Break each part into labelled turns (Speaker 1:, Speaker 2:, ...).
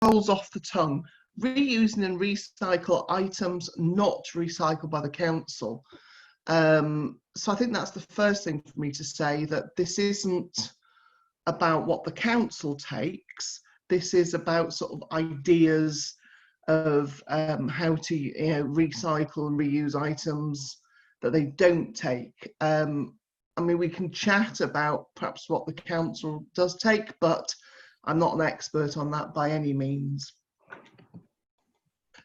Speaker 1: rolls off the tongue. Reusing and recycle items not recycled by the council. So I think that's the first thing for me to say, that this isn't about what the council takes. This is about sort of ideas of how to recycle and reuse items that they don't take. I mean, we can chat about perhaps what the council does take, but I'm not an expert on that by any means.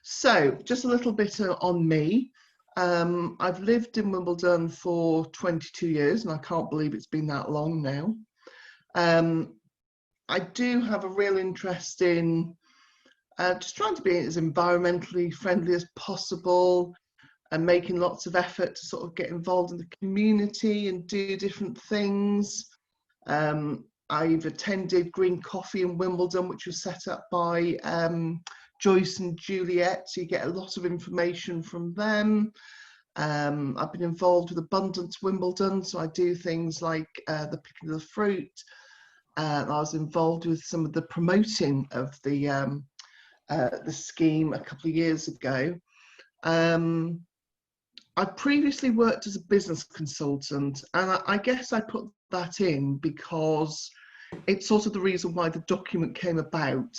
Speaker 1: So just a little bit on me. I've lived in Wimbledon for 22 years, and I can't believe it's been that long now. I do have a real interest in just trying to be as environmentally friendly as possible, and making lots of effort to sort of get involved in the community and do different things. I've attended Green Coffee in Wimbledon, which was set up by Joyce and Juliet, so you get a lot of information from them. I've been involved with Abundance Wimbledon, so I do things like the picking of the fruit. I was involved with some of the promoting of the scheme a couple of years ago. I previously worked as a business consultant, and I guess I put that in because it's sort of the reason why the document came about.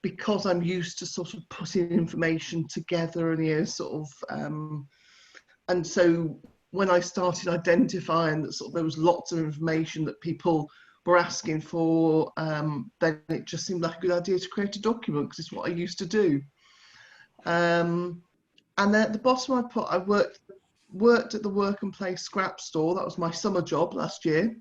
Speaker 1: Because I'm used to sort of putting information together and and so when I started identifying that sort of there was lots of information that people were asking for, then it just seemed like a good idea to create a document, because it's what I used to do. And then at the bottom I worked at the Work and Play Scrapstore. That was my summer job last year.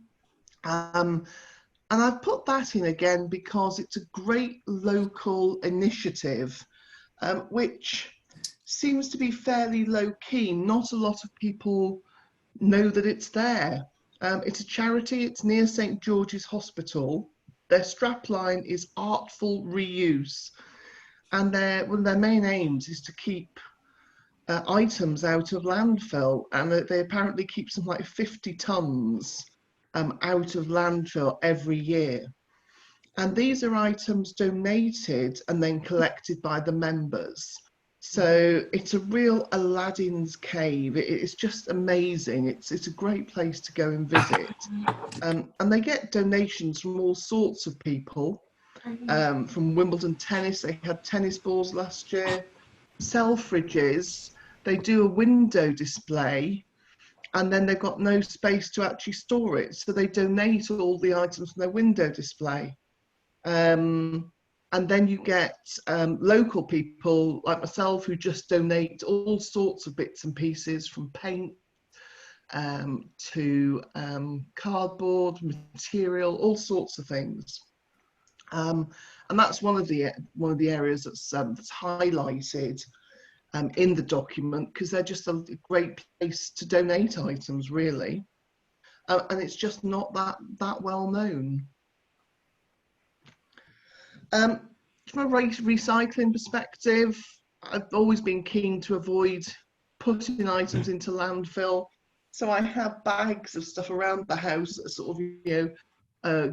Speaker 1: And I've put that in again because it's a great local initiative, which seems to be fairly low key. Not a lot of people know that it's there. It's a charity. It's near St George's Hospital. Their strapline is artful reuse, and one of their main aims is to keep items out of landfill, and they apparently keep something like 50 tons out of landfill every year. And these are items donated and then collected by the members. So it's a real Aladdin's cave. It's just amazing. It's a great place to go and visit. And they get donations from all sorts of people. From Wimbledon Tennis, they had tennis balls last year. Selfridges, they do a window display, and then they've got no space to actually store it, so they donate all the items from their window display. And then you get local people like myself who just donate all sorts of bits and pieces, from paint to cardboard, material, all sorts of things. And that's one of the areas that's highlighted in the document, because they're just a great place to donate items, really. And it's just not that well known. From a recycling perspective, I've always been keen to avoid putting items into landfill. So I have bags of stuff around the house that sort of,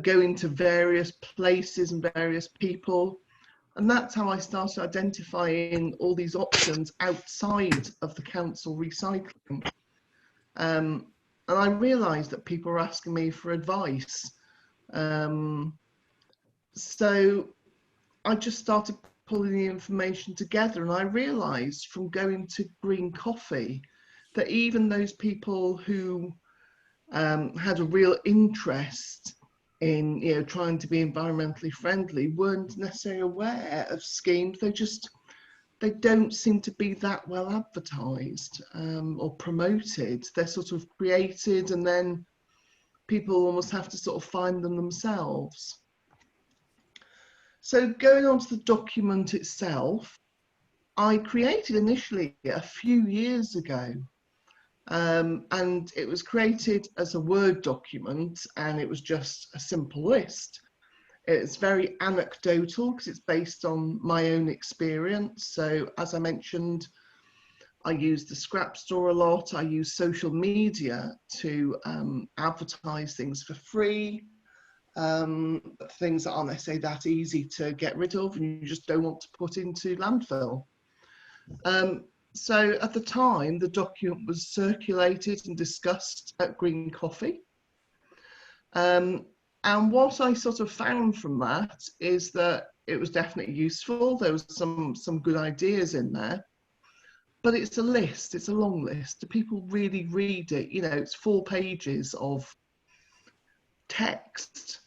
Speaker 1: go into various places and various people. And that's how I started identifying all these options outside of the council recycling. And I realised that people were asking me for advice. So I just started pulling the information together, and I realised from going to Green Coffee that even those people who had a real interest in trying to be environmentally friendly weren't necessarily aware of schemes. They don't seem to be that well advertised or promoted. They're sort of created, and then people almost have to sort of find them themselves. So going on to the document itself, I created initially a few years ago. And it was created as a Word document, and it was just a simple list. It's very anecdotal because it's based on my own experience. So as I mentioned, I use the scrap store a lot. I use social media to advertise things for free. things that aren't necessarily that easy to get rid of and you just don't want to put into landfill. So at the time, the document was circulated and discussed at Green Coffee. And what I sort of found from that is that it was definitely useful. There was some good ideas in there, but it's a list, it's a long list. Do people really read it? You know, it's 4 pages of text.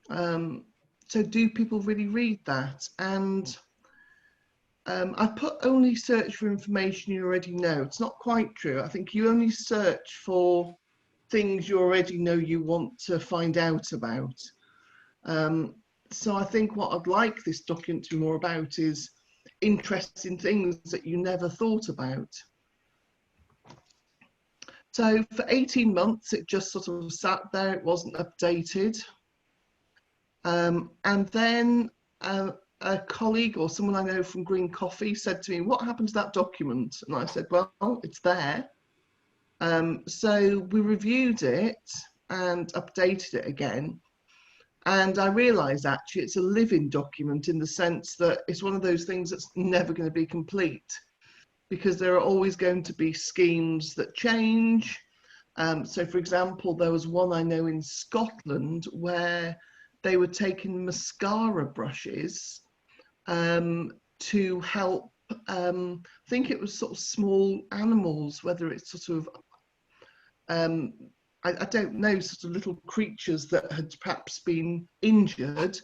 Speaker 1: So do people really read that? And I put only search for information you already know. It's not quite true. I think you only search for things you already know you want to find out about. So I think what I'd like this document to be more about is interesting things that you never thought about. So for 18 months, it just sort of sat there, it wasn't updated. And then a colleague or someone I know from Green Coffee said to me, what happened to that document? And I said, well, it's there. So we reviewed it and updated it again. And I realised actually it's a living document in the sense that it's one of those things that's never going to be complete because there are always going to be schemes that change. So for example, there was one I know in Scotland where they were taking mascara brushes to help, I think it was sort of small animals, whether it's sort of, I don't know, sort of little creatures that had perhaps been injured,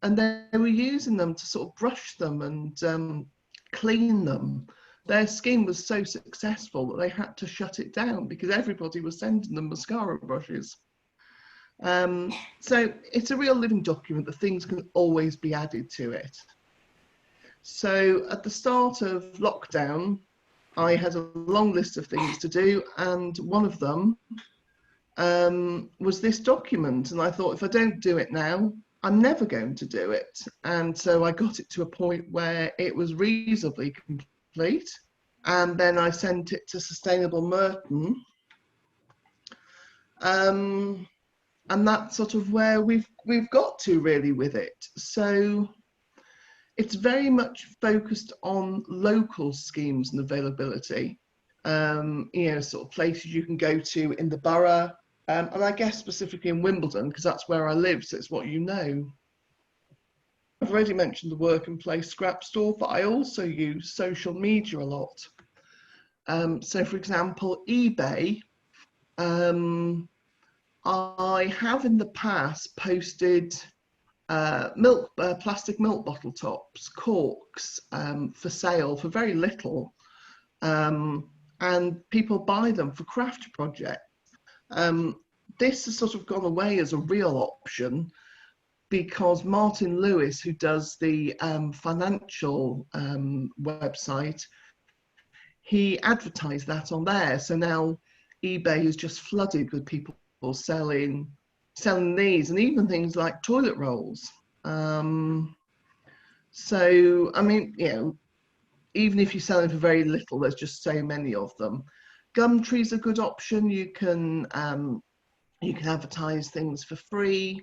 Speaker 1: and they were using them to sort of brush them and clean them. Their scheme was so successful that they had to shut it down because everybody was sending them mascara brushes. So it's a real living document that things can always be added to it. So at the start of lockdown, I had a long list of things to do, and one of them was this document. And I thought, if I don't do it now, I'm never going to do it. And so I got it to a point where it was reasonably complete. And then I sent it to Sustainable Merton. And that's sort of where we've got to really with it. So it's very much focused on local schemes and availability, you know, sort of places you can go to in the borough, and I guess specifically in Wimbledon, because that's where I live, so it's what you know. I've already mentioned the Work and Play Scrapstore, but I also use social media a lot. So for example, eBay, I have in the past posted plastic milk bottle tops, corks, for sale for very little, and people buy them for craft projects. This has sort of gone away as a real option because Martin Lewis, who does the financial website, he advertised that on there. So now eBay is just flooded with people selling these, and even things like toilet rolls. So I mean, you know, even if you're selling for very little, there's just so many of them. Gumtree's a good option. You can advertise things for free.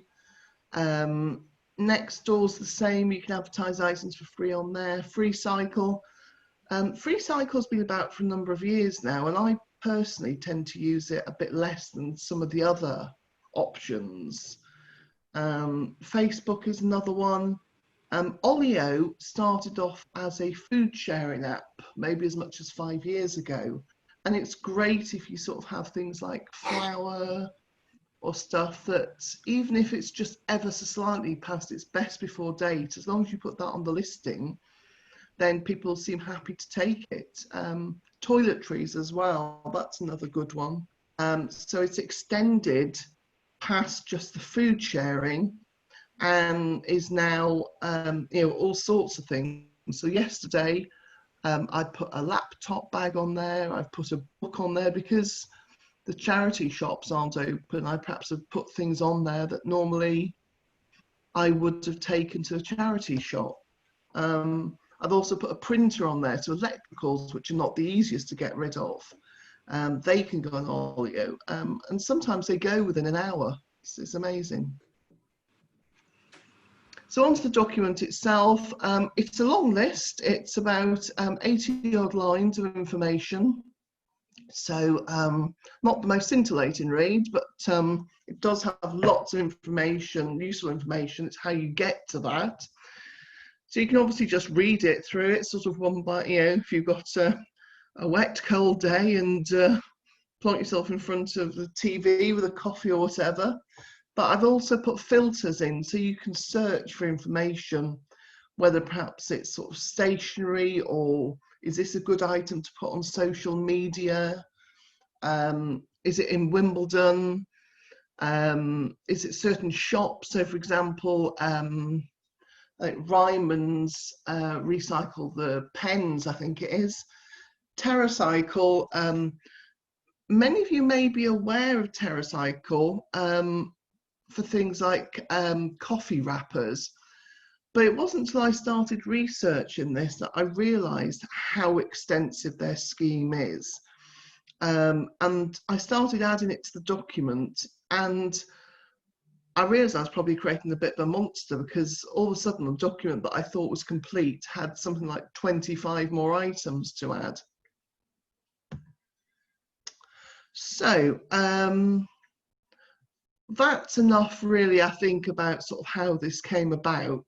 Speaker 1: Nextdoor's the same. You can advertise items for free on there. FreeCycle. FreeCycle's been about for a number of years now, and I personally tend to use it a bit less than some of the other options. Facebook is another one. Olio started off as a food sharing app, maybe as much as 5 years ago. And it's great if you sort of have things like flour or stuff that, even if it's just ever so slightly past its best before date, as long as you put that on the listing, then people seem happy to take it. Toiletries as well, that's another good one. So it's extended past just the food sharing and is now, you know, all sorts of things. So yesterday, I put a laptop bag on there, I've put a book on there because the charity shops aren't open. I perhaps have put things on there that normally I would have taken to a charity shop. I've also put a printer on there, so electricals, which are not the easiest to get rid of, they can go on Olio, and sometimes they go within an hour. It's amazing. So onto the document itself. It's a long list. It's about 80 odd lines of information. So not the most scintillating read, but it does have lots of information, useful information. It's how you get to that. So you can obviously just read it through. It's sort of one by, you know, if you've got a wet, cold day and plant yourself in front of the TV with a coffee or whatever. But I've also put filters in so you can search for information, whether perhaps it's sort of stationery, or is this a good item to put on social media? Is it in Wimbledon? Is it certain shops? So for example, like Ryman's recycle the pens, I think it is. TerraCycle, many of you may be aware of TerraCycle for things like coffee wrappers, but it wasn't until I started researching this that I realised how extensive their scheme is. And I started adding it to the document, and I realised I was probably creating a bit of a monster, because all of a sudden the document that I thought was complete had something like 25 more items to add. So that's enough really, I think, about sort of how this came about.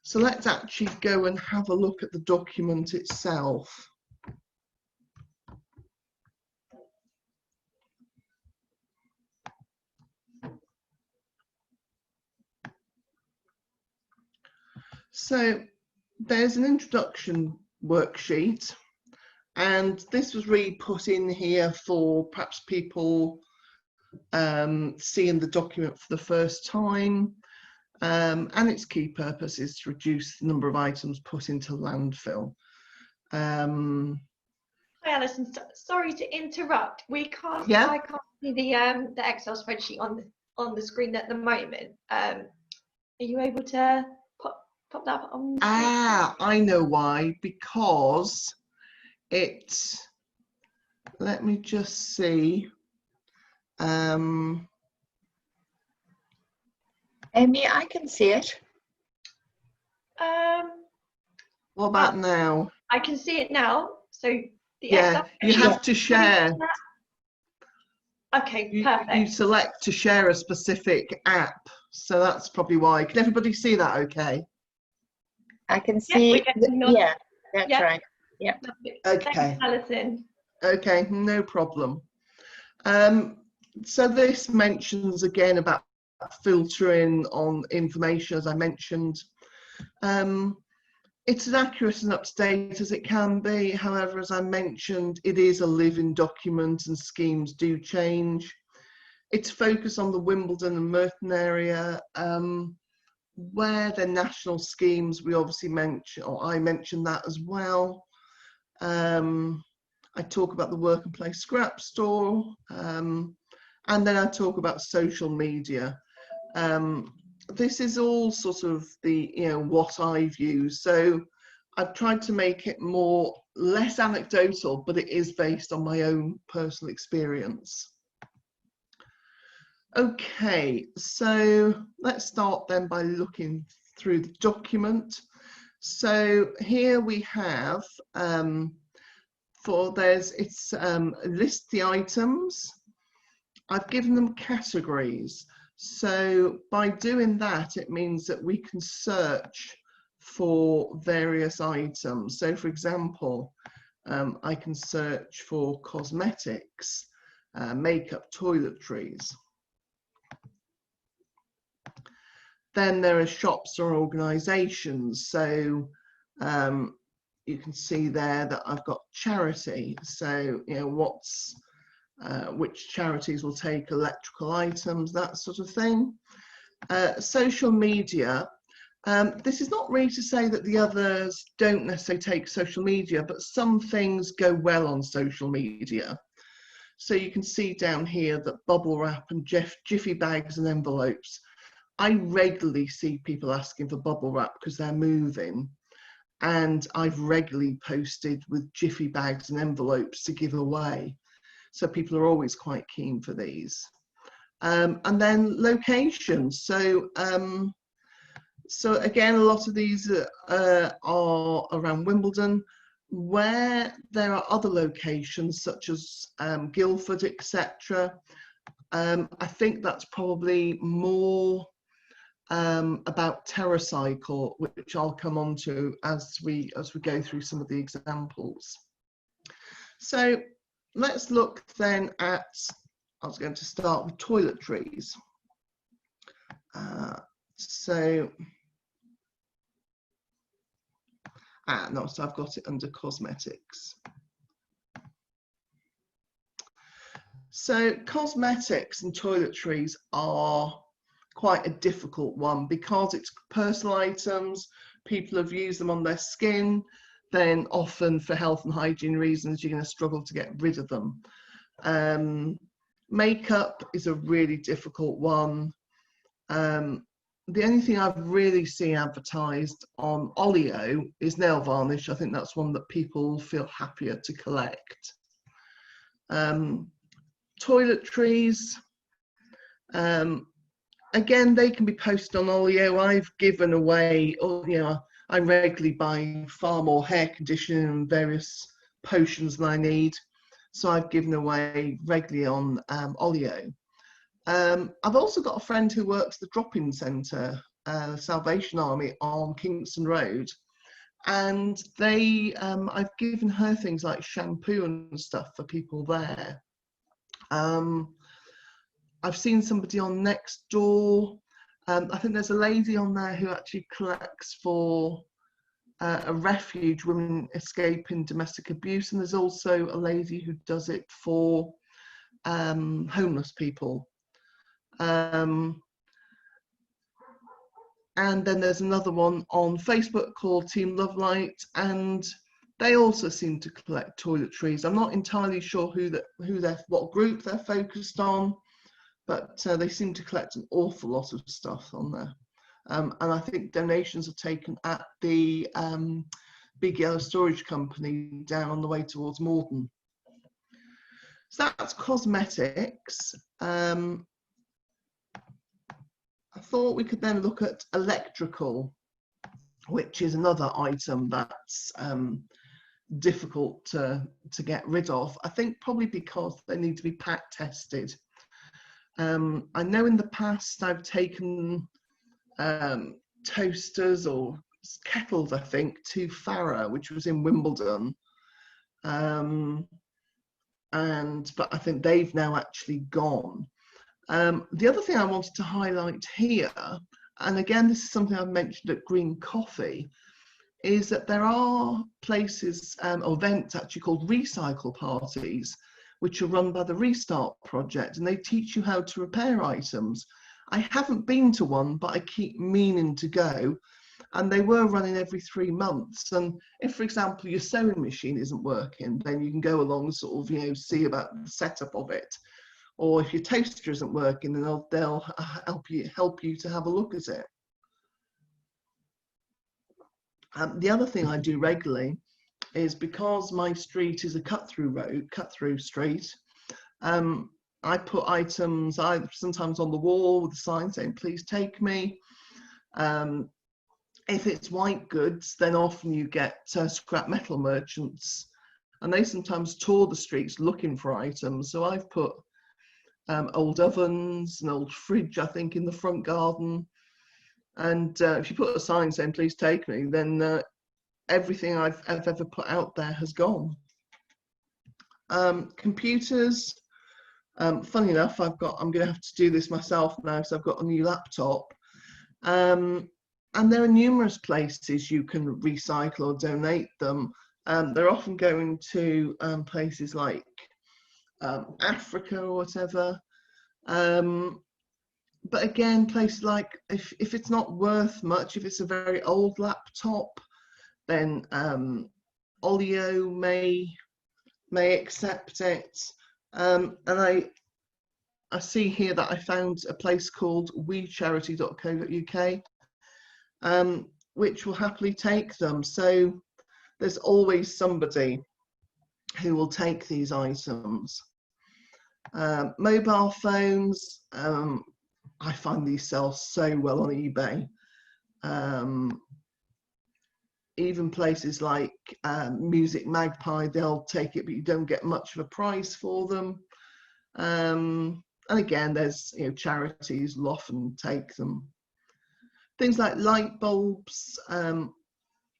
Speaker 1: So let's actually go and have a look at the document itself. So there's an introduction worksheet, and this was really put in here for perhaps people seeing the document for the first time, and its key purpose is to reduce the number of items put into landfill.
Speaker 2: Hi Alyson, sorry to interrupt. We can't.
Speaker 1: Yeah?
Speaker 2: I can't see the Excel spreadsheet on the screen at the moment. Are you able to pop that on?
Speaker 1: Ah, I know why. Because it. Let me just see.
Speaker 3: Amy, I can see it.
Speaker 1: What about now?
Speaker 2: I can see it now. So the
Speaker 1: Yeah,
Speaker 2: Excel
Speaker 1: you have to share.
Speaker 2: Okay, perfect.
Speaker 1: You select to share a specific app, so that's probably why. Can everybody see that okay?
Speaker 3: I can see, yeah, that's right. Yeah.
Speaker 1: Okay.
Speaker 2: Thanks, Alyson.
Speaker 1: Okay, no problem. So this mentions again about filtering on information, as I mentioned. It's as accurate and up to date as it can be. However, as I mentioned, it is a living document and schemes do change. It's focused on the Wimbledon and Merton area. Where they're national schemes, we obviously mention, or I mentioned that as well. I talk about the Work and Play Scrapstore, and then I talk about social media. This is all sort of the, you know, what I've used. So I've tried to make it less anecdotal, but it is based on my own personal experience. Okay, so let's start then by looking through the document. So here we have, list the items. I've given them categories. So by doing that, it means that we can search for various items. So for example, I can search for cosmetics, makeup, toiletries. Then there are shops or organisations. So you can see there that I've got charity. So, you know, which charities will take electrical items, that sort of thing. Social media. This is not really to say that the others don't necessarily take social media, but some things go well on social media. So you can see down here that bubble wrap and jiffy bags and envelopes. I regularly see people asking for bubble wrap because they're moving, and I've regularly posted with jiffy bags and envelopes to give away. So people are always quite keen for these. And then locations. So So again, a lot of these are around Wimbledon. Where there are other locations such as Guildford, etc., I think that's probably more about TerraCycle, which I'll come on to as we go through some of the examples. So let's look then at, I was going to start with toiletries. So I've got it under cosmetics. So cosmetics and toiletries are quite a difficult one because it's personal items. People have used them on their skin, then often for health and hygiene reasons, you're going to struggle to get rid of them. Makeup is a really difficult one. The only thing I've really seen advertised on Oleo is nail varnish. I think that's one that people feel happier to collect. Toiletries, again, they can be posted on Oleo. I've given away, I regularly buy far more hair conditioning and various potions than I need. So I've given away regularly on Oleo. I've also got a friend who works the drop-in centre, Salvation Army on Kingston Road, and I've given her things like shampoo and stuff for people there. I've seen somebody on Nextdoor. I think there's a lady on there who actually collects for a refuge, women escaping domestic abuse, and there's also a lady who does it for homeless people. And then there's another one on Facebook called Team Lovelight, and they also seem to collect toiletries. I'm not entirely sure what group they're focused on, but they seem to collect an awful lot of stuff on there. And I think donations are taken at the Big Yellow Storage Company down on the way towards Morden. So that's cosmetics. I thought we could then look at electrical, which is another item that's difficult to get rid of. I think probably because they need to be pack tested. I know in the past I've taken toasters or kettles, I think, to Farah, which was in Wimbledon. But I think they've now actually gone. The other thing I wanted to highlight here, and again, this is something I've mentioned at Green Coffee, is that there are places or events actually called recycle parties, which are run by the Restart Project, and they teach you how to repair items. I haven't been to one, but I keep meaning to go, and they were running every 3 months. And if, for example, your sewing machine isn't working, then you can go along and sort of, see about the setup of it. Or if your toaster isn't working, then they'll help you to have a look at it. The other thing I do regularly is, because my street is a cut-through street, I put items sometimes on the wall with a sign saying, please take me. If it's white goods, then often you get scrap metal merchants, and they sometimes tour the streets looking for items. So I've put old ovens, an old fridge, I think, in the front garden. And if you put a sign saying, please take me, then everything I've ever put out there has gone. Computers, funny enough, I'm going to have to do this myself now because I've got a new laptop. And there are numerous places you can recycle or donate them. They're often going to places like Africa or whatever. But again, places like, if it's not worth much, if it's a very old laptop, then Oleo may accept it. And I see here that I found a place called wecharity.co.uk, which will happily take them. So there's always somebody who will take these items. Mobile phones, I find these sell so well on eBay. Even places like Music Magpie, they'll take it, but you don't get much of a price for them. And again, there's, you know, charities will often take them. Things like light bulbs,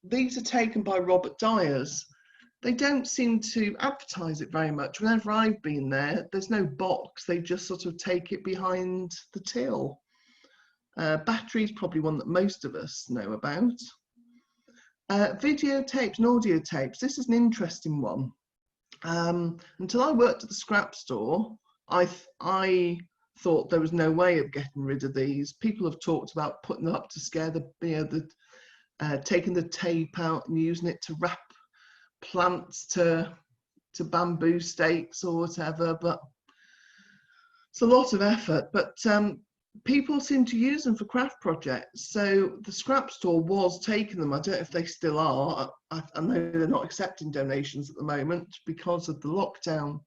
Speaker 1: these are taken by Robert Dyers. They don't seem to advertise it very much. Whenever I've been there, there's no box. They just sort of take it behind the till. Battery is probably one that most of us know about. Videotapes and audio tapes. This is an interesting one. Until I worked at the scrap store, I thought there was no way of getting rid of these. People have talked about putting them up to scare the, you know, taking the tape out and using it to wrap plants to bamboo stakes or whatever, but it's a lot of effort. But people seem to use them for craft projects. So the scrap store was taking them. I don't know if they still are. I know they're not accepting donations at the moment because of the lockdown.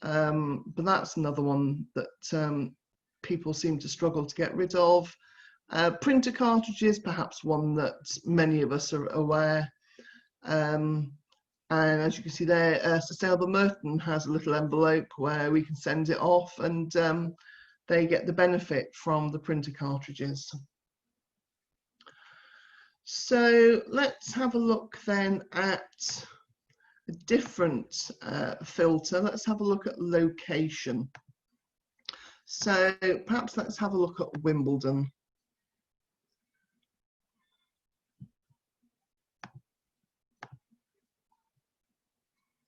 Speaker 1: But that's another one that people seem to struggle to get rid of. Printer cartridges, perhaps one that many of us are aware. And as you can see there, Sustainable Merton has a little envelope where we can send it off, and they get the benefit from the printer cartridges. So let's have a look then at a different filter. Let's have a look at location. So perhaps let's have a look at Wimbledon.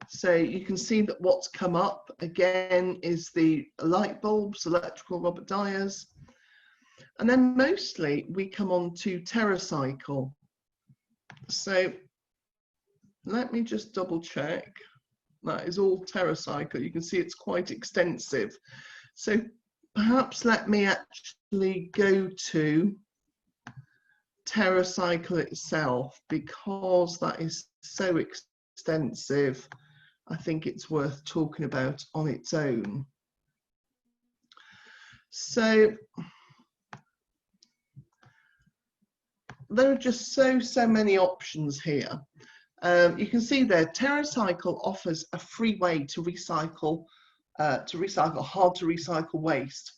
Speaker 1: So you can see that what's come up again is the light bulbs, electrical Robert Dyers. And then mostly we come on to TerraCycle. So let me just double check. That is all TerraCycle. You can see it's quite extensive. So perhaps let me actually go to TerraCycle itself, because that is so extensive. I think it's worth talking about on its own. So there are just so many options here. You can see there, TerraCycle offers a free way to recycle hard to recycle waste.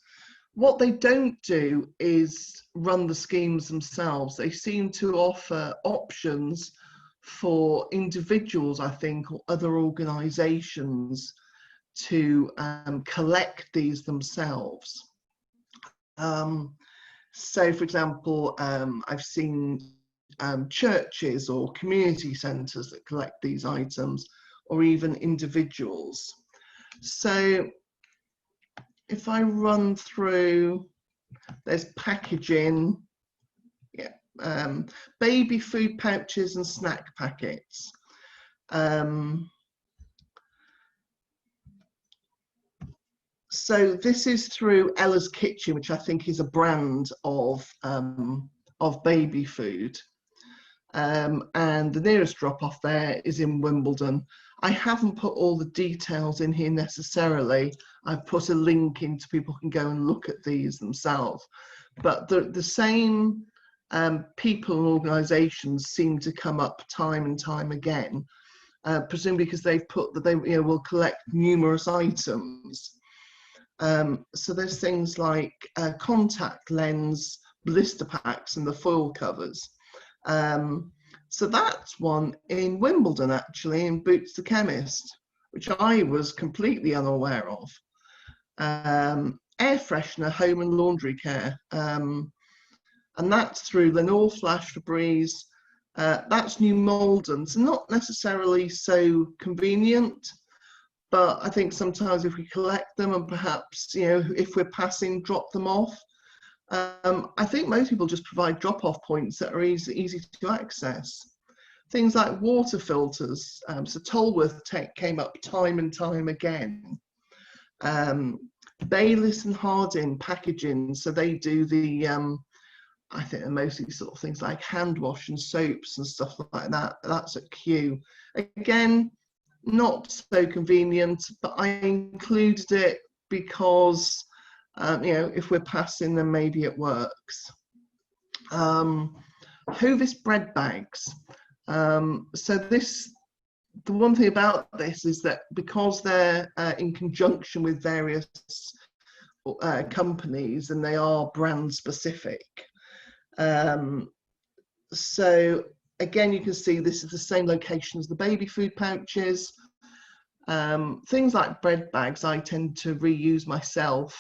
Speaker 1: What they don't do is run the schemes themselves. They seem to offer options for individuals, I think, or other organisations to collect these themselves. So, for example, I've seen churches or community centres that collect these items, or even individuals. So if I run through, there's packaging, baby food pouches and snack packets. So this is through Ella's Kitchen, which I think is a brand of baby food. And the nearest drop-off there is in Wimbledon. I haven't put all the details in here necessarily. I've put a link in so people can go and look at these themselves. But the same people and organisations seem to come up time and time again, presumably because they've put that they will collect numerous items. So there's things like contact lens, blister packs, and the foil covers. So that's one in Wimbledon, actually, in Boots the Chemist, which I was completely unaware of. Air freshener, home and laundry care. And that's through Lenore, Flash, Febreze. That's New Malden. So not necessarily so convenient, but I think sometimes if we collect them and perhaps, if we're passing, drop them off. I think most people just provide drop-off points that are easy to access. Things like water filters. So Tolworth came up time and time again. Bayliss and Hardin packaging. So they do the, I think they're mostly sort of things like hand wash and soaps and stuff like that. That's at Kew. Again, not so convenient, but I included it because if we're passing, then maybe it works. Hovis bread bags. So the one thing about this is that because they're in conjunction with various companies and they are brand specific. So again, you can see this is the same location as the baby food pouches. Things like bread bags, I tend to reuse myself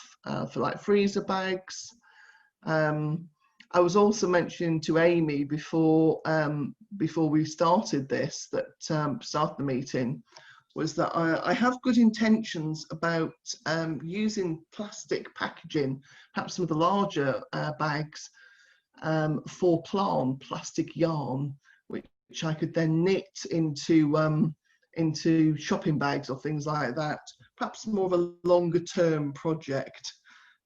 Speaker 1: for like freezer bags. I was also mentioning to Amy before we started this, started the meeting, was that I have good intentions about using plastic packaging, perhaps some of the larger bags, for plastic yarn, which I could then knit into shopping bags or things like that. Perhaps more of a longer term project,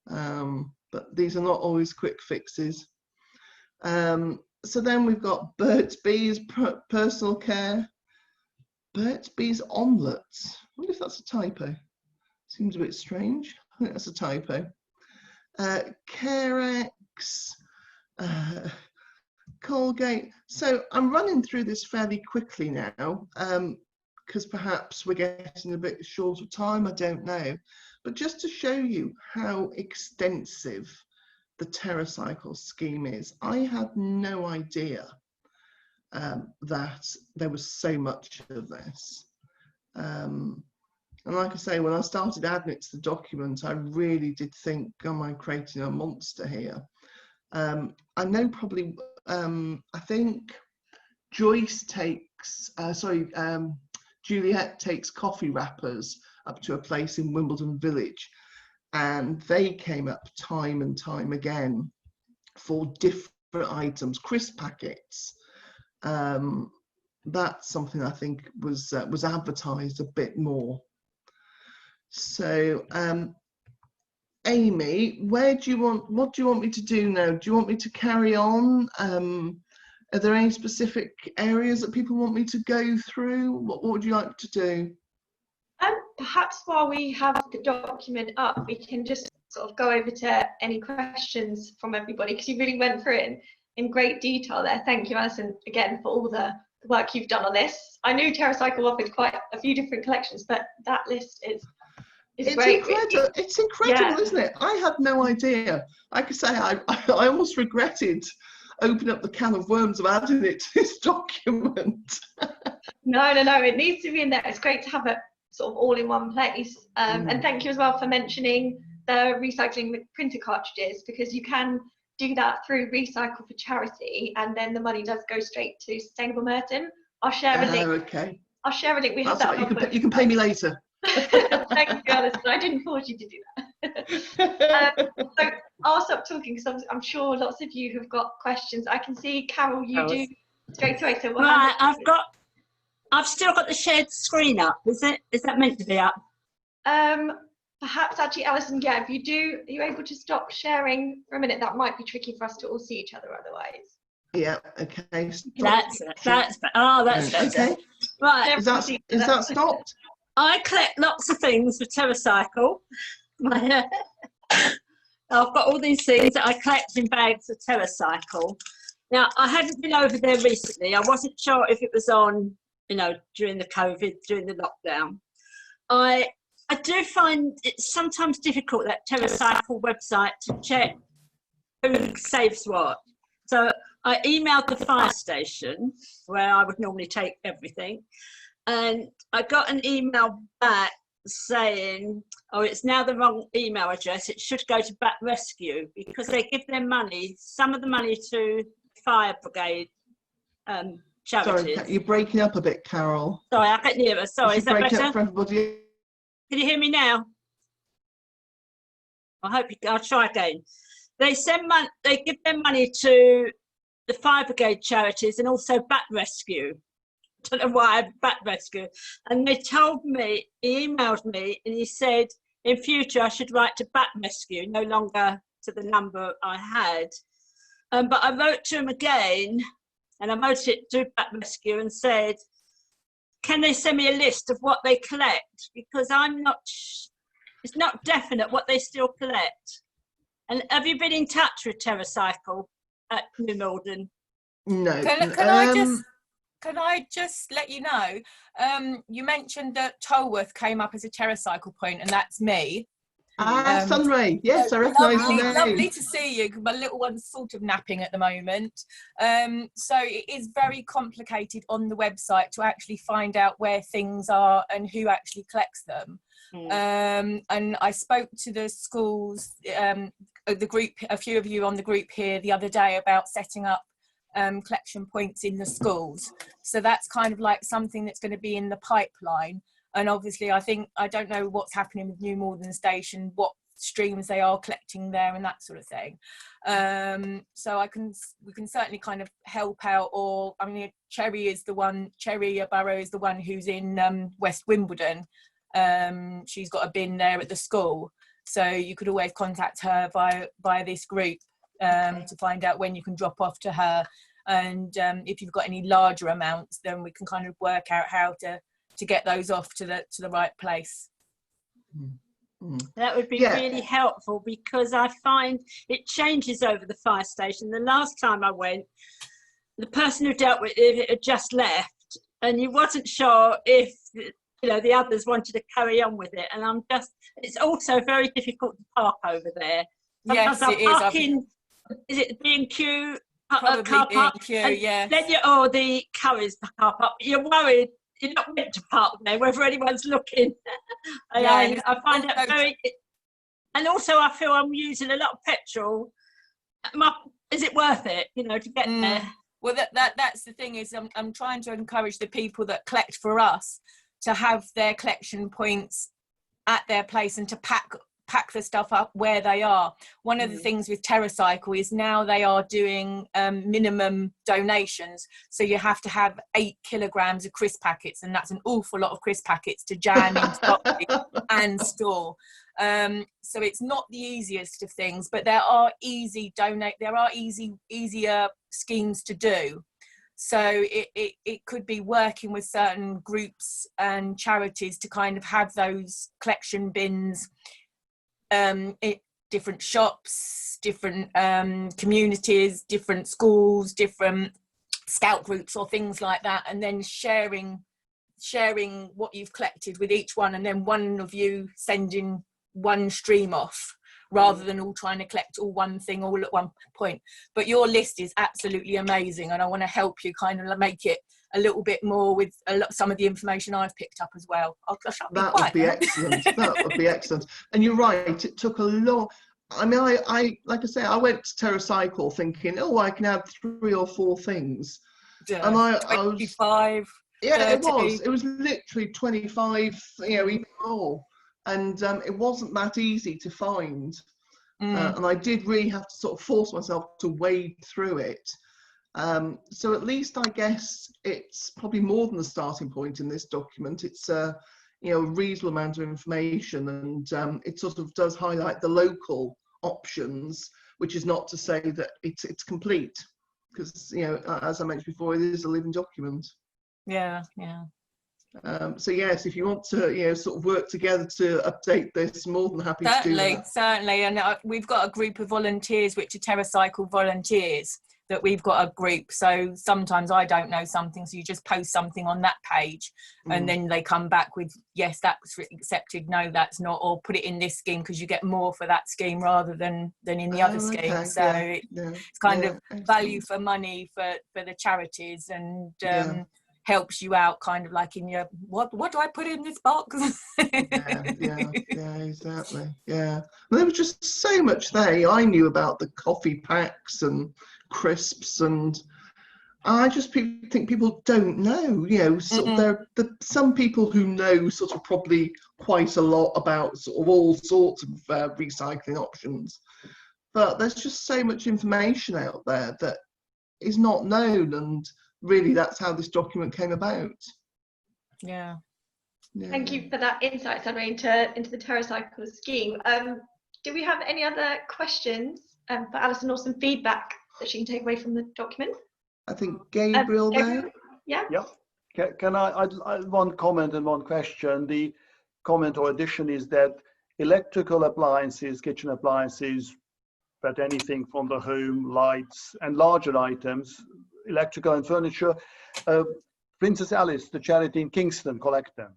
Speaker 1: but these are not always quick fixes. So then we've got Burt's Bees personal care. Burt's Bees omelettes. I wonder if that's a typo. Seems a bit strange. I think that's a typo. Carex, Colgate. So I'm running through this fairly quickly now, because perhaps we're getting a bit short of time, I don't know. But just to show you how extensive the TerraCycle scheme is, I had no idea that there was so much of this. And like I say, when I started adding it to the document, I really did think, am I creating a monster here? I know probably, I think Joyce takes, Juliet takes coffee wrappers up to a place in Wimbledon Village, and they came up time and time again for different items, crisp packets. That's something I think was advertised a bit more. So Amy, what do you want me to do now? Do you want me to carry on? Are there any specific areas that people want me to go through? What would you like to do?
Speaker 2: Perhaps while we have the document up, we can just sort of go over to any questions from everybody, because you really went through it in great detail there. Thank you, Alyson, again, for all the work you've done on this. I knew TerraCycle offered quite a few different collections, but that list is great.
Speaker 1: Incredible. It's incredible, yeah. Isn't it? I had no idea. Like I say, I almost regretted opening up the can of worms of adding it to this document.
Speaker 2: No, it needs to be in there. It's great to have it sort of all in one place. And thank you as well for mentioning the recycling printer cartridges, because you can do that through Recycle for Charity, and then the money does go straight to Sustainable Merton. I'll share a link.
Speaker 1: Okay.
Speaker 2: I'll share a link. We have
Speaker 1: that. You can pay me later.
Speaker 2: Thank you, Alyson. I didn't force you to do that. So I'll stop talking, because I'm sure lots of you have got questions. I can see, Carol, you do straight away. So
Speaker 4: right, I've still got the shared screen up. Is that meant to be up?
Speaker 2: Perhaps actually, Alyson, yeah, if you do, are you able to stop sharing for a minute? That might be tricky for us to all see each other otherwise.
Speaker 1: Yeah, okay.
Speaker 4: That's okay. Right.
Speaker 1: Is that stopped?
Speaker 4: I collect lots of things for TerraCycle. I've got all these things that I collect in bags for TerraCycle. Now, I hadn't been over there recently. I wasn't sure if it was on, during the COVID, during the lockdown. I do find it sometimes difficult, that TerraCycle website, to check who saves what. So I emailed the fire station, where I would normally take everything, and I got an email back saying, oh, it's now the wrong email address. It should go to Bat Rescue, because they give their money, some of the money, to fire brigade charities.
Speaker 1: Sorry, you're breaking up a bit, Carol.
Speaker 4: Sorry, I can't hear her. Sorry, is that better?
Speaker 1: Up for everybody.
Speaker 4: Can you hear me now? I'll try again. They give their money to the fire brigade charities and also Bat Rescue. I don't know why, Bat Rescue. And they told me, he emailed me, and he said, in future I should write to Bat Rescue, no longer to the number I had. But I wrote to him again, and I wrote it to Bat Rescue and said, can they send me a list of what they collect? Because it's not definite what they still collect. And have you been in touch with TerraCycle at Wimbledon?
Speaker 1: No.
Speaker 5: Can I just let you know, you mentioned that Tolworth came up as a TerraCycle point, and that's me.
Speaker 1: Sunray, yes, I recognise the name.
Speaker 5: Lovely to see you. My little one's sort of napping at the moment. So it is very complicated on the website to actually find out where things are and who actually collects them. And I spoke to the schools, the group, a few of you on the group here the other day about setting up collection points in the schools. So that's kind of like something that's going to be in the pipeline. And obviously, I don't know what's happening with New Malden Station, what streams they are collecting there and that sort of thing. So we can certainly kind of help out, or, I mean, Cherry Barrow is the one who's in West Wimbledon. She's got a bin there at the school. So you could always contact her via this group to find out when you can drop off to her. And if you've got any larger amounts, then we can kind of work out how to get those off to the right place.
Speaker 4: That would be really helpful, because I find it changes over the fire station. The last time I went, the person who dealt with it had just left, and you wasn't sure if the others wanted to carry on with it. And it's also very difficult to park over there.
Speaker 5: Yes, it is.
Speaker 4: Is it B&Q
Speaker 5: Probably
Speaker 4: car park?
Speaker 5: B&Q, yeah.
Speaker 4: Then the Curry's car park. You're worried. You're not meant to park there, whether anyone's looking. I find it very... And also, I feel I'm using a lot of petrol. Is it worth it, to get there?
Speaker 5: Well, that's the thing, is I'm trying to encourage the people that collect for us to have their collection points at their place and to pack the stuff up where they are. One of the things with TerraCycle is now they are doing minimum donations, so you have to have 8 kilograms of crisp packets, and that's an awful lot of crisp packets to jam into boxes and store. So it's not the easiest of things, but there are easier schemes to do. So it could be working with certain groups and charities to kind of have those collection bins, different shops, different communities, different schools, different scout groups or things like that, and then sharing what you've collected with each one, and then one of you sending one stream off, rather than all trying to collect all one thing all at one point. But your list is absolutely amazing, and I want to help you kind of make it a little bit more with some of the information I've picked up as well.
Speaker 1: That would be excellent. That would be excellent. And you're right, it took a long... I mean, I like I say, I went to TerraCycle thinking, I can have 3 or 4 things.
Speaker 5: Yeah,
Speaker 1: and I
Speaker 5: 25.
Speaker 1: Yeah,
Speaker 5: 30.
Speaker 1: It was literally 25, even more. And it wasn't that easy to find. And I did really have to sort of force myself to wade through it. So at least I guess it's probably more than the starting point in this document. It's a reasonable amount of information, and it sort of does highlight the local options, which is not to say that it's complete, because as I mentioned before, it is a living document.
Speaker 5: Yeah.
Speaker 1: So yes, if you want to sort of work together to update this, more than happy to do that.
Speaker 5: Certainly, and we've got a group of volunteers which are TerraCycle volunteers that we've got a group. So sometimes I don't know something, so you just post something on that page, and then they come back with, yes, that's accepted, no, that's not, or put it in this scheme because you get more for that scheme rather than in the other scheme. Okay. So it's kind of value for money for the charities, and helps you out kind of like in your, what do I put in this box?
Speaker 1: Exactly. Yeah. Well, there was just so much there. I knew about the coffee packs and crisps, and I just think people don't know, sort of there some people who know sort of probably quite a lot about sort of all sorts of recycling options, but there's just so much information out there that is not known, and really that's how this document came about.
Speaker 2: Yeah. Thank you for that insight, Sandra, into the TerraCycle scheme. Do we have any other questions for Alyson, or some feedback that she can take away from the document?
Speaker 1: I think Gabriel there.
Speaker 2: Yeah.
Speaker 6: Can I one comment and one question. The comment or addition is that electrical appliances, kitchen appliances, but anything from the home, lights, and larger items, electrical and furniture. Princess Alice, the charity in Kingston, collect them.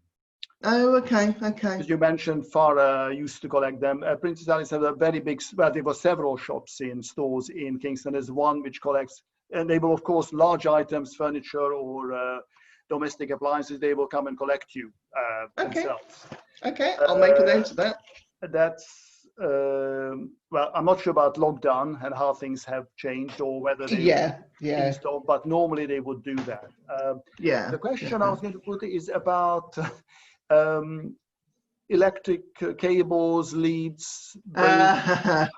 Speaker 1: Oh, okay.
Speaker 6: As you mentioned, Farah used to collect them. Princess Alice had a very big, well, there were several shops in stores in Kingston. There's one which collects, and they will, of course, large items, furniture or domestic appliances, they will come and collect you themselves.
Speaker 1: Okay, I'll make a note of that.
Speaker 6: That's, well, I'm not sure about lockdown and how things have changed or whether they install, but normally they would do that. The question I was going to put is about electric cables, leads. Does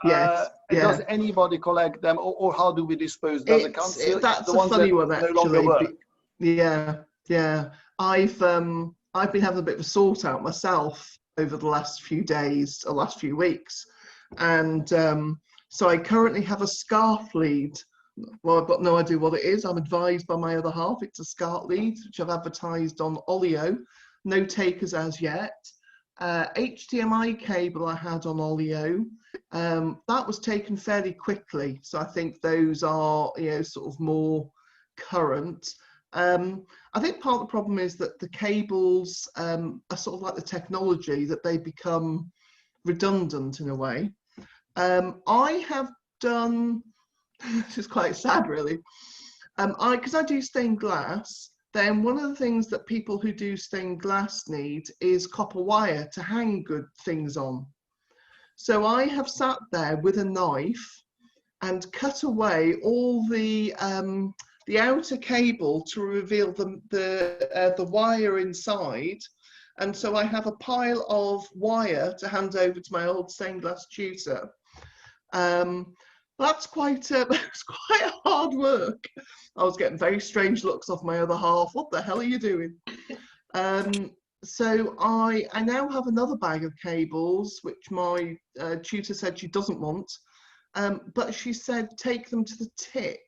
Speaker 6: anybody collect them, or how do we dispose? Does the council?
Speaker 1: That's
Speaker 6: the
Speaker 1: a
Speaker 6: ones
Speaker 1: funny
Speaker 6: that
Speaker 1: one,
Speaker 6: no
Speaker 1: actually.
Speaker 6: longer work?
Speaker 1: Yeah. I've been having a bit of a sort out myself over the last few days, or last few weeks, and so I currently have a scarf lead. Well, I've got no idea what it is. I'm advised by my other half it's a scarf lead, which I've advertised on Olio. No takers as yet. HDMI cable I had on Olio. That was taken fairly quickly, so I think those are, sort of more current. I think part of the problem is that the cables are sort of like the technology, that they become redundant in a way. I have done, this is quite sad really, because I do stained glass, then one of the things that people who do stained glass need is copper wire to hang good things on. So I have sat there with a knife and cut away all the outer cable to reveal the wire inside, and so I have a pile of wire to hand over to my old stained glass tutor. That's quite it's quite hard work. I was getting very strange looks off my other half. What the hell are you doing? So I now have another bag of cables, which my tutor said she doesn't want, but she said take them to the tip.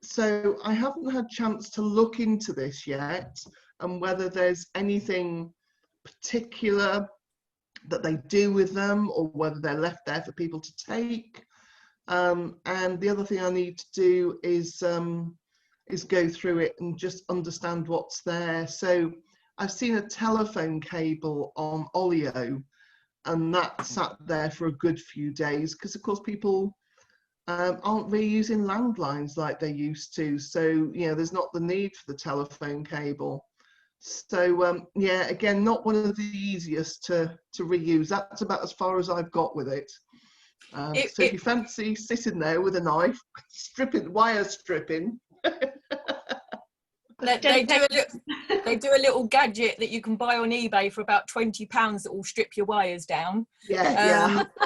Speaker 1: So I haven't had a chance to look into this yet, and whether there's anything particular that they do with them, or whether they're left there for people to take. And the other thing I need to do is go through it and just understand what's there. So I've seen a telephone cable on Olio, and that sat there for a good few days, because of course people aren't really using landlines like they used to. So, there's not the need for the telephone cable. So, again, not one of the easiest to reuse. That's about as far as I've got with it. So if you fancy sitting there with a knife, wire stripping.
Speaker 5: They do a little gadget that you can buy on eBay for about £20 that will strip your wires down.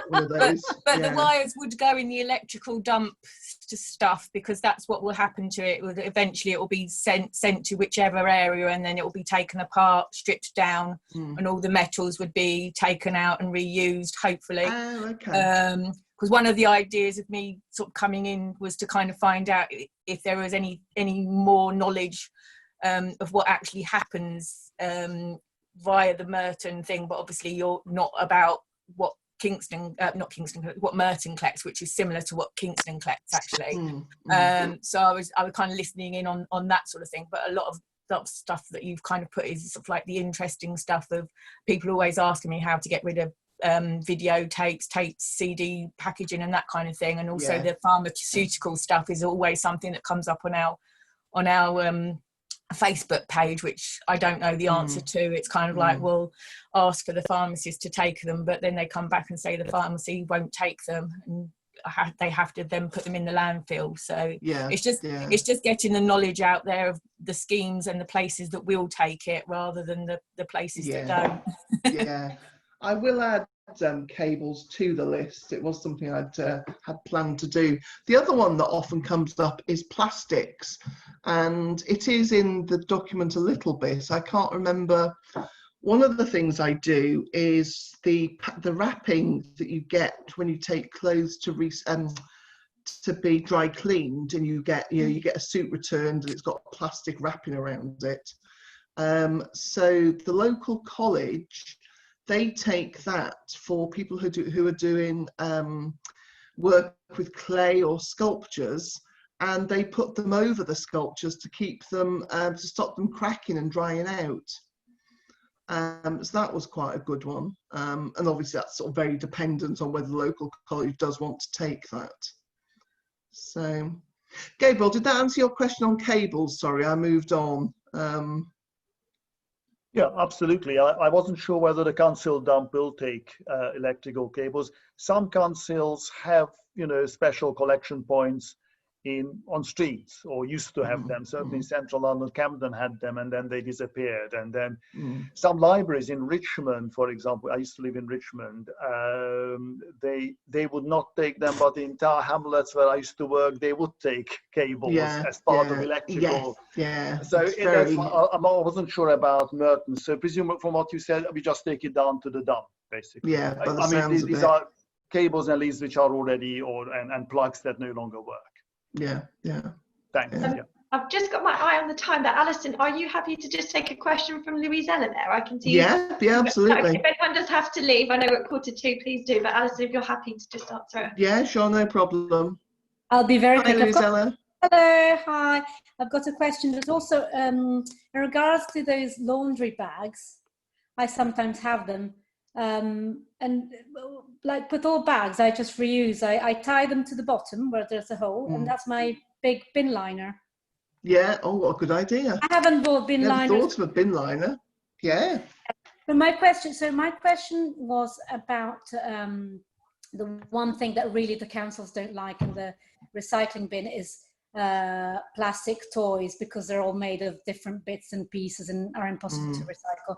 Speaker 1: One of those.
Speaker 5: But the wires would go in the electrical dump to stuff, because that's what will happen to it. Eventually it will be sent to whichever area, and then it will be taken apart, stripped down, and all the metals would be taken out and reused, hopefully.
Speaker 1: Oh, okay.
Speaker 5: Because one of the ideas of me sort of coming in was to kind of find out if there was any more knowledge of what actually happens via the Merton thing, but obviously you're not about what what Merton collects, which is similar to what Kingston collects actually. So I was kind of listening in on that sort of thing, but a lot of stuff that you've kind of put is sort of like the interesting stuff of people always asking me how to get rid of videotapes, CD packaging and that kind of thing, and also the pharmaceutical stuff is always something that comes up on our Facebook page, which I don't know the answer to. It's kind of like, we'll ask for the pharmacist to take them, but then they come back and say the pharmacy won't take them, and they have to then put them in the landfill. So it's just getting the knowledge out there of the schemes and the places that will take it, rather than the places that don't.
Speaker 1: I will add cables to the list. It was something I'd had planned to do. The other one that often comes up is plastics, and it is in the document a little bit. I can't remember. One of the things I do is the wrapping that you get when you take clothes to be dry cleaned, and you get a suit returned and it's got plastic wrapping around it. So the local college, they take that for people who are doing work with clay or sculptures, and they put them over the sculptures to keep them, to stop them cracking and drying out. So that was quite a good one. And obviously that's sort of very dependent on whether the local college does want to take that. So, Gabriel, did that answer your question on cables? Sorry, I moved on.
Speaker 6: Yeah, absolutely. I wasn't sure whether the council dump will take electrical cables. Some councils have, you know, special collection points on streets, or used to have them. Certainly Central London, Camden had them, and then they disappeared. And then some libraries in Richmond, for example, I used to live in Richmond, they would not take them, but the entire hamlets where I used to work, they would take cables as part of electrical. So I wasn't sure about Merton. So presumably from what you said, we just take it down to the dump, basically.
Speaker 1: I
Speaker 6: mean, these are cables and leads which are already, and plugs that no longer work. Thanks.
Speaker 2: I've just got my eye on the time there. Alyson, are you happy to just take a question from Louisella there? I can see.
Speaker 1: Yeah, absolutely.
Speaker 2: If anyone does have to leave, I know we're at 1:45, please do. But Alyson, if you're happy to just answer.
Speaker 1: Yeah, sure, no problem.
Speaker 7: I'll be very quick.
Speaker 1: Louisella.
Speaker 7: Hello, hi. I've got a question. There's also, in regards to those laundry bags, I sometimes have them. And like with all bags, I just reuse. I tie them to the bottom where there's a hole, and that's my big bin liner.
Speaker 1: Yeah. Oh, what a good idea.
Speaker 7: I haven't bought bin liners.
Speaker 1: Never thought of a bin liner. Yeah.
Speaker 7: But my question was about the one thing that really the councils don't like in the recycling bin is plastic toys, because they're all made of different bits and pieces and are impossible to recycle.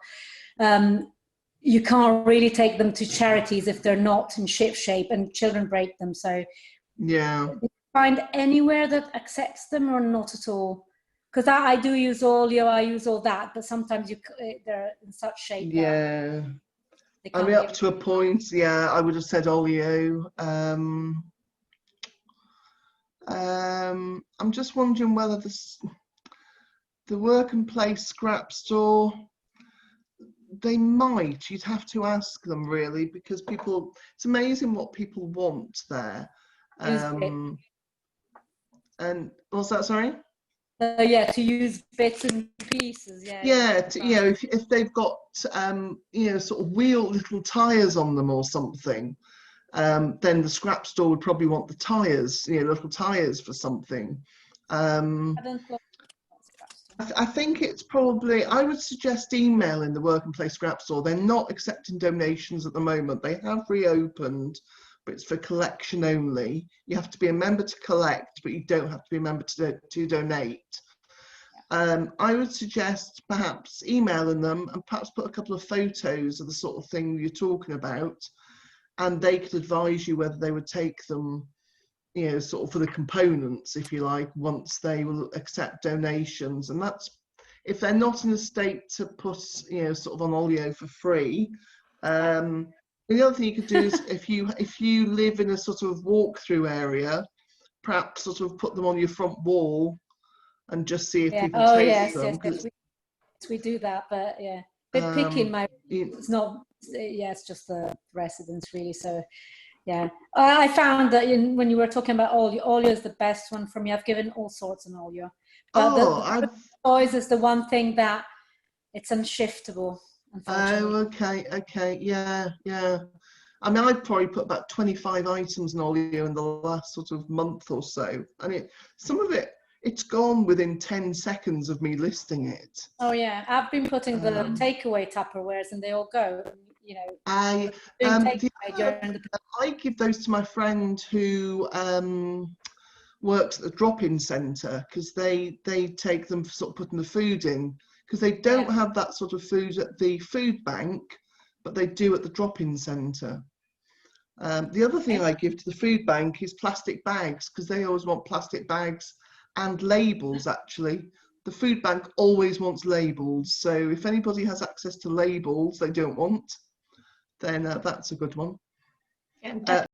Speaker 7: You can't really take them to charities if they're not in ship shape, and children break them. So do you find anywhere that accepts them or not at all? Because I do use oleo, I use all that, but sometimes they're in such shape.
Speaker 1: I mean, up to a point, I would have said oleo. I'm just wondering whether the Work and Play Scrapstore, they might. You'd have to ask them, really, because it's amazing what people want there. And what's that, sorry?
Speaker 7: To use bits and pieces.
Speaker 1: If they've got sort of little tires on them or something, then the scrap store would probably want the tires, little tires for something. I think it's probably, I would suggest emailing the Work and Play Scrapstore. They're not accepting donations at the moment. They have reopened, but it's for collection only. You have to be a member to collect, but you don't have to be a member to donate. I would suggest perhaps emailing them and perhaps put a couple of photos of the sort of thing you're talking about, and they could advise you whether they would take them, sort of for the components, if you like, once they will accept donations. And that's if they're not in a state to put, sort of on oleo for free. The other thing you could do is if you live in a sort of walk-through area, perhaps sort of put them on your front wall and just see if people take them.
Speaker 7: Yes, we do that, but bit picky in my. It's not. It's just the residents really. So. Yeah, I found that when you were talking about oleo is the best one for me. I've given all sorts of oleo, but the toys is the one thing that it's unshiftable. Okay,
Speaker 1: yeah. I mean, I've probably put about 25 items in oleo in the last sort of month or so, and some of it's gone within 10 seconds of me listing it.
Speaker 7: Oh yeah, I've been putting the takeaway Tupperwares, and they all go.
Speaker 1: I give those to my friend who works at the drop-in centre, because they take them for sort of putting the food in, because they don't have that sort of food at the food bank, but they do at the drop-in centre. The other thing I give to the food bank is plastic bags, because they always want plastic bags and labels. Actually, the food bank always wants labels, so if anybody has access to labels they don't want, then that's a good one.